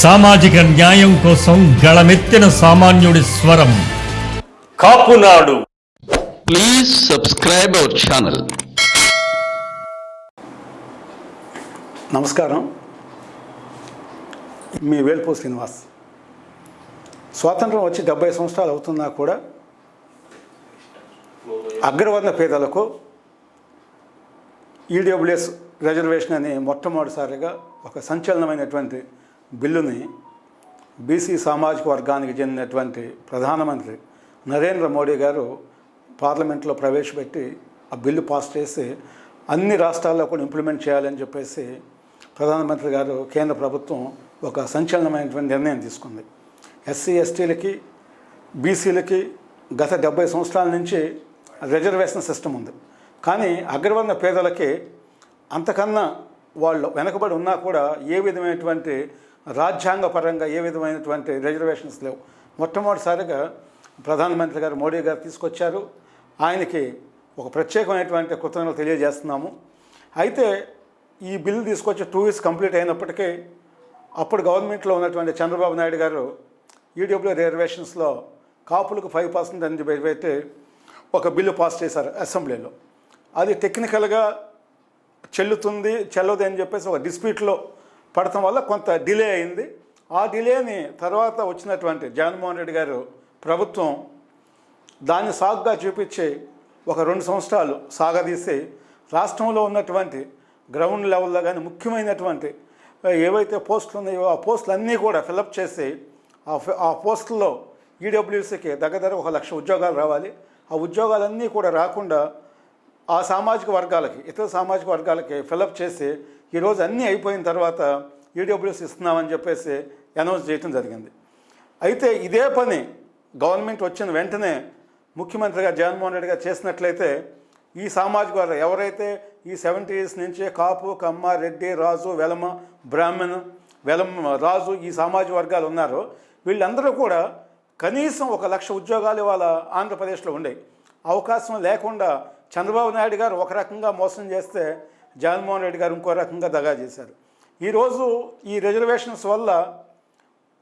సామాజిక న్యాయం కోసం గళమెత్తిన సామాన్యుడి స్వరం Kapunadu. Please subscribe our channel. నమస్కారం, మీ వేల్పూర్ శ్రీనివాస్. స్వాతంత్రం వచ్చి 70 సంవత్సరాలు అవుతున్నా కూడా అగ్రవర్ణ పేదలకు ఈడబ్ల్యూఎస్ రిజర్వేషన్ అని మొట్టమొదటిసారిగా ఒక సంచలనమైనటువంటి బిల్లుని బీసీ సామాజిక వర్గానికి చెందినటువంటి ప్రధానమంత్రి నరేంద్ర మోడీ గారు పార్లమెంట్లో ప్రవేశపెట్టి ఆ బిల్లు పాస్ చేసి అన్ని రాష్ట్రాల్లో కూడా ఇంప్లిమెంట్ చేయాలని చెప్పేసి ప్రధానమంత్రి గారు కేంద్ర ప్రభుత్వం ఒక సంచలనమైనటువంటి నిర్ణయం తీసుకుంది. ఎస్సీ ఎస్టీలకి బీసీలకి గత 70 సంవత్సరాల నుంచి రిజర్వేషన్ సిస్టమ్ ఉంది. కానీ అగ్రవర్ణ పేదలకి అంతకన్నా వాళ్ళు వెనకబడి ఉన్నా కూడా ఏ విధమైనటువంటి రాజ్యాంగపరంగా ఏ విధమైనటువంటి రిజర్వేషన్స్ లేవు. మొట్టమొదటిసారిగా ప్రధానమంత్రి గారు మోడీ గారు తీసుకొచ్చారు. ఆయనకి ఒక ప్రత్యేకమైనటువంటి కృతజ్ఞతలు తెలియజేస్తున్నాము. అయితే ఈ బిల్లు తీసుకొచ్చి 2 years కంప్లీట్ అయినప్పటికీ అప్పుడు గవర్నమెంట్లో ఉన్నటువంటి చంద్రబాబు నాయుడు గారు ఈడబ్ల్యూ రిజర్వేషన్స్లో కాపులకు 5% అని పెట్టి ఒక బిల్లు పాస్ చేశారు అసెంబ్లీలో. అది టెక్నికల్గా చెల్లదు అని చెప్పేసి ఒక డిస్ప్యూట్లో పడటం వల్ల కొంత డిలే అయింది. ఆ డిలేని తర్వాత వచ్చినటువంటి జగన్మోహన్ రెడ్డి గారు ప్రభుత్వం దాన్ని సాగుగా చూపించి ఒక 2 సంవత్సరాలు సాగదీసి రాష్ట్రంలో ఉన్నటువంటి గ్రౌండ్ లెవెల్లో కానీ ముఖ్యమైనటువంటి ఏవైతే పోస్టులు ఉన్నాయో ఆ పోస్టులు అన్నీ కూడా ఫిలప్ చేసి ఆ పోస్టుల్లో ఈడబ్ల్యూసీకి దగ్గర 1,00,000 ఉద్యోగాలు రావాలి. ఆ ఉద్యోగాలన్నీ కూడా రాకుండా ఆ సామాజిక వర్గాలకి ఇతర సామాజిక వర్గాలకి ఫిలప్ చేసి ఈరోజు అన్నీ అయిపోయిన తర్వాత ఈడబ్ల్యూఎస్ ఇస్తున్నామని చెప్పేసి అనౌన్స్ చేయడం జరిగింది. అయితే ఇదే పని గవర్నమెంట్ వచ్చిన వెంటనే ముఖ్యమంత్రిగా జగన్మోహన్ రెడ్డి గారు చేసినట్లయితే ఈ సామాజిక వర్గం ఎవరైతే ఈ 70s నుంచి కాపు, కమ్మ, రెడ్డి, రాజు, వెలమ, బ్రాహ్మణ్, రాజు ఈ సామాజిక వర్గాలు ఉన్నారో వీళ్ళందరూ కూడా కనీసం 1,00,000 ఉద్యోగాలు ఇవాళ ఆంధ్రప్రదేశ్లో ఉండేవి. అవకాశం లేకుండా చంద్రబాబు నాయుడు గారు ఒక రకంగా మోసం చేస్తే జగన్మోహన్ రెడ్డి గారు ఇంకో రకంగా దగా చేశారు. ఈరోజు ఈ రిజర్వేషన్స్ వల్ల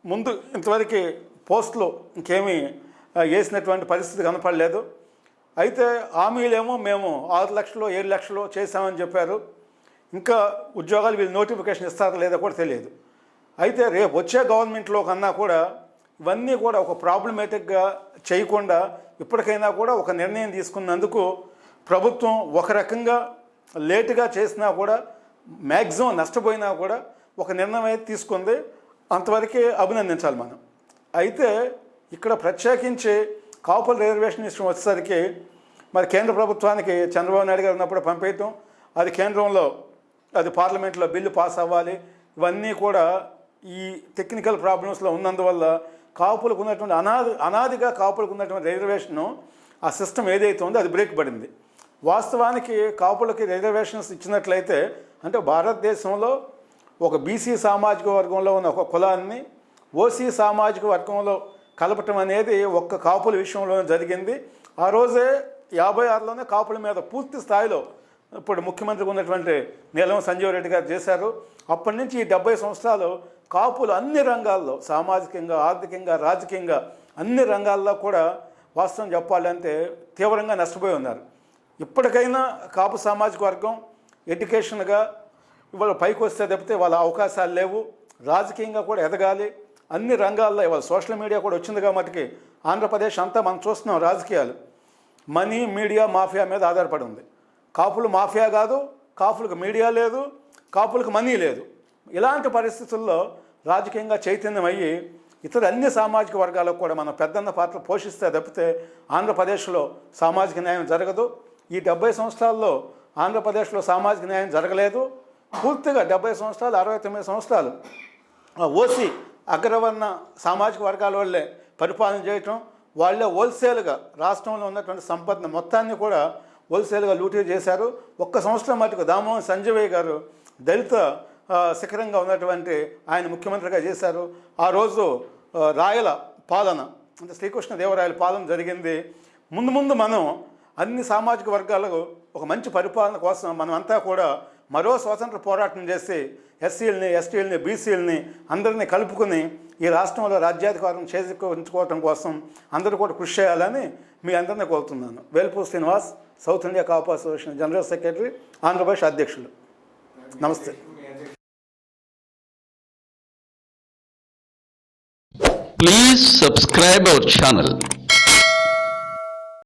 ముందు ఇంతవరకు పోస్టులు ఇంకేమీ వేసినటువంటి పరిస్థితి కనపడలేదు. అయితే హామీలేమో మేము 6 లక్షలు 7 లక్షలు చేశామని చెప్పారు. ఇంకా ఉద్యోగాలు వీళ్ళు నోటిఫికేషన్ ఇస్తారో లేదో కూడా తెలియదు. అయితే రేపు వచ్చే గవర్నమెంట్లో కన్నా కూడా ఇవన్నీ కూడా ఒక ప్రాబ్లమేటిక్గా చేయకుండా ఇప్పటికైనా కూడా ఒక నిర్ణయం తీసుకున్నందుకు ప్రభుత్వం ఒక రకంగా లేటుగా చేసినా కూడా మ్యాక్సిమం నష్టపోయినా కూడా ఒక నిర్ణయం అయితే తీసుకుంది. అంతవరకే అభినందించాలి మనం. అయితే ఇక్కడ ప్రత్యేకించి కాపుల రిజర్వేషన్ విషయం వచ్చేసరికి మరి కేంద్ర ప్రభుత్వానికి చంద్రబాబు నాయుడు గారు ఉన్నప్పుడు పంపేయటం, అది కేంద్రంలో అది పార్లమెంట్లో బిల్లు పాస్ అవ్వాలి, ఇవన్నీ కూడా ఈ టెక్నికల్ ప్రాబ్లమ్స్లో ఉన్నందువల్ల కాపులకు ఉన్నటువంటి అనాదిగా కాపులకు ఉన్నటువంటి రిజర్వేషను ఆ సిస్టమ్ ఏదైతే ఉందో అది బ్రేక్ పడింది. వాస్తవానికి కాపులకి రిజర్వేషన్స్ ఇచ్చినట్లయితే అంటే భారతదేశంలో ఒక బీసీ సామాజిక వర్గంలో ఉన్న ఒక కులాన్ని ఓసీ సామాజిక వర్గంలో కలపటం అనేది ఒక్క కాపుల విషయంలో జరిగింది. ఆ రోజే 56లోనే కాపుల మీద పూర్తి స్థాయిలో ఇప్పుడు ముఖ్యమంత్రిగా ఉన్నటువంటి నీలం సంజీవ్ రెడ్డి గారు చేశారు. అప్పటి నుంచి ఈ 70 సంవత్సరాలు కాపులు అన్ని రంగాల్లో సామాజికంగా, ఆర్థికంగా, రాజకీయంగా అన్ని రంగాల్లో కూడా వాస్తవం చెప్పాలంటే తీవ్రంగా నష్టపోయి ఉన్నారు. ఇప్పటికైనా కాపు సామాజిక వర్గం ఎడ్యుకేషన్గా ఇవాళ పైకి వస్తే తప్పితే వాళ్ళ అవకాశాలు లేవు. రాజకీయంగా కూడా ఎదగాలి. అన్ని రంగాల్లో ఇవాళ సోషల్ మీడియా కూడా వచ్చింది కాబట్టి ఆంధ్రప్రదేశ్ అంతా మనం చూస్తున్నాం. రాజకీయాలు మనీ, మీడియా, మాఫియా మీద ఆధారపడి ఉంది. కాపులు మాఫియా కాదు, కాపులకు మీడియా లేదు, కాపులకు మనీ లేదు. ఇలాంటి పరిస్థితుల్లో రాజకీయంగా చైతన్యం అయ్యి ఇతర అన్ని సామాజిక వర్గాలకు కూడా మనం పెద్దన్న పాత్ర పోషిస్తే తప్పితే ఆంధ్రప్రదేశ్లో సామాజిక న్యాయం జరగదు. ఈ 70 సంవత్సరాల్లో ఆంధ్రప్రదేశ్లో సామాజిక న్యాయం జరగలేదు. పూర్తిగా 70 సంవత్సరాలు 69 సంవత్సరాలు ఓసీ అగ్రవర్ణ సామాజిక వర్గాల వాళ్ళే పరిపాలన చేయటం, వాళ్ళే హోల్సేల్గా రాష్ట్రంలో ఉన్నటువంటి సంపదను మొత్తాన్ని కూడా హోల్సేల్గా లూటీ చేశారు. ఒక్క సంవత్సరం మటుకు దామోదర్ సంజయ్ గారు దళిత శిఖరంగా ఉన్నటువంటి ఆయన ముఖ్యమంత్రిగా చేశారు. ఆ రోజు రాయల పాలన అంటే శ్రీకృష్ణదేవరాయల పాలన జరిగింది. ముందు మనం అన్ని సామాజిక వర్గాలకు ఒక మంచి పరిపాలన కోసం మనమంతా కూడా మరో స్వాతంత్ర పోరాటం చేసి ఎస్సీలని, ఎస్టీలని, బీసీలని అందరినీ కలుపుకుని ఈ రాష్ట్రంలో రాజ్యాధికారం చేజిక్కించుకోవటం కోసం అందరూ కూడా కృషి చేయాలని మీ అందరినీ కోరుతున్నాను. వేల్పూర్ శ్రీనివాస్, సౌత్ ఇండియా కాపు అసోసియేషన్ జనరల్ సెక్రటరీ, ఆంధ్రప్రదేశ్ అధ్యక్షులు. నమస్తే. Please subscribe our channel.